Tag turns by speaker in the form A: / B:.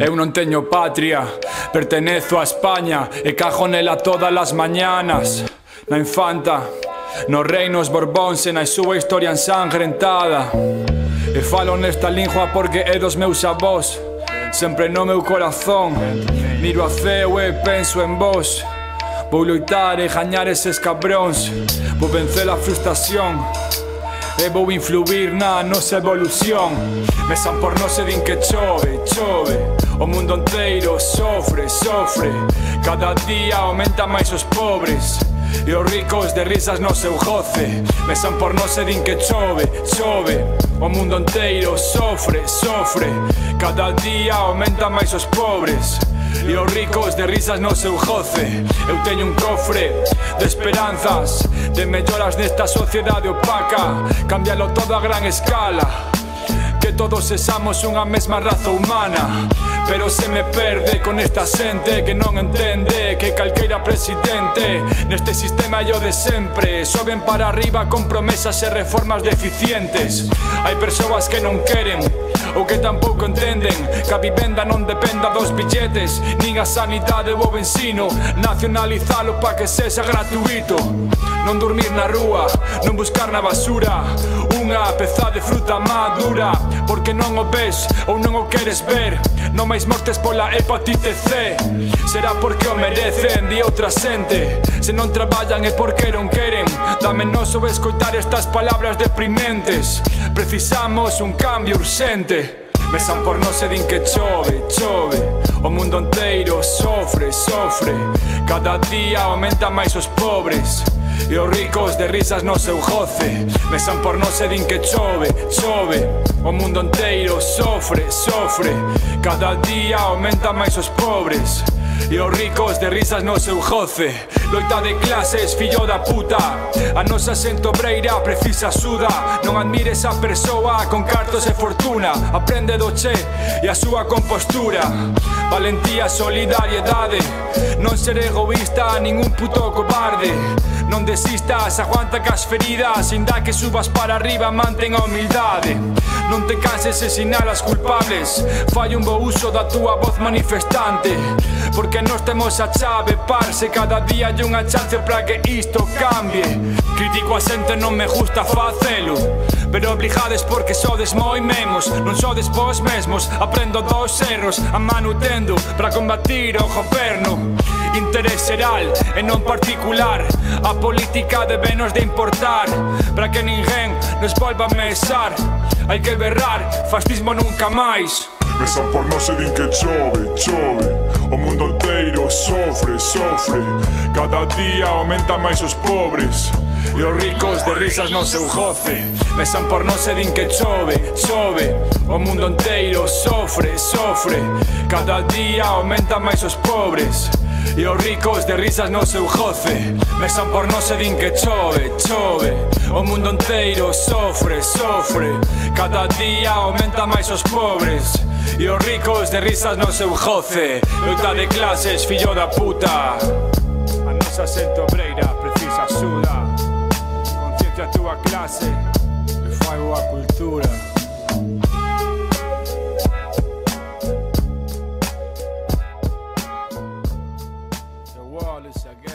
A: Eu non teño patria, pertenezo a España e cajo nela todas as mañanas. Na infanta, nos reinos borbóns e na súa historia ensangrentada. E falo nesta lingua porque é dos meus avós. Sempre no meu corazón miro a ceo e penso en vos. Vou loitar e gañar eses cabróns. Vou vencer a frustración e vou influir na nosa evolución. Mesan por nós e din que chove, chove. O mundo inteiro sofre, sofre. Cada día aumenta máis os pobres e os ricos de risas no seu goce. Mesan por nós e din que chove, chove. O mundo inteiro sofre, sofre. Cada día aumenta máis os pobres e os ricos de risas no seu goce. Eu teño un cofre de esperanzas, de melloras nesta sociedade opaca. Cámbialo todo a gran escala, que todos sexamos unha mesma raza humana. Pero se me perde con esta xente que non entende que calqueira presidente neste sistema é o de sempre. Soben para arriba con promesas e reformas deficientes. Hai persoas que non queren ou que tampouco entenden que a vivenda non dependa dos billetes, nin a sanidade ou o ensino. Nacionalizalo pa que sexa gratuito. Non dormir na rúa, non buscar na basura unha peza de fruta madura, porque non o ves ou non o queres ver. Non máis mortes pola hepatite C, será porque o merecen, di outra xente. Se non traballan é porque non queren. Dame noso escoitar estas palabras deprimentes. Precisamos un cambio urxente. Mesan por nós e din que chove, chove. O mundo inteiro sofre, sofre. Cada día aumenta máis os pobres e os ricos de risas no seu goce. Mesan por nós e din que chove, chove. O mundo inteiro sofre, sofre. Cada día aumenta máis os pobres e os ricos de risas no seu goce. Loita de clases, fillo da puta. A nosa xente obreira precisa axuda. Non admires a persoa con cartos e fortuna. Aprende do Che e a súa compostura. Valentía, solidariedade. Non ser egoísta, ningún puto cobarde. Non desistas, aguanta cas feridas. Inda que subas para arriba, mantén a humildade. Non te canses e sinalas culpables. Fai un bo uso da túa voz manifestante, porque nós temos a chave, parce. Cada día hai unha chance para que isto cambie. Critico a xente, non me gusta facelo, pero obrigades porque sodes moi memos. Non sodes vos mesmos, aprendo dos erros. A mano tendo para combatir o goberno. Interés xeral e non particular. A política debenos de importar, para que ninguén nos volva a mesar. Hai que berrar, fascismo nunca máis.
B: Mesan por nós e din que chove, chove. O mundo inteiro sofre, sofre. Cada día aumenta máis os pobres e os ricos de risas no seu goce. Mesan por nós e din que chove, chove. O mundo inteiro sofre, sofre. Cada día aumenta máis os pobres e os ricos de risas no seu goce. Mesan por nós e din que chove, chove. O mundo inteiro sofre, sofre. Cada día aumenta máis os pobres e os ricos de risas no seu goce. Loita de clases, fillo da puta. A nosa xente obreira precisa axuda. Conciencia a túa clase e fai boa cultura. The wall is again.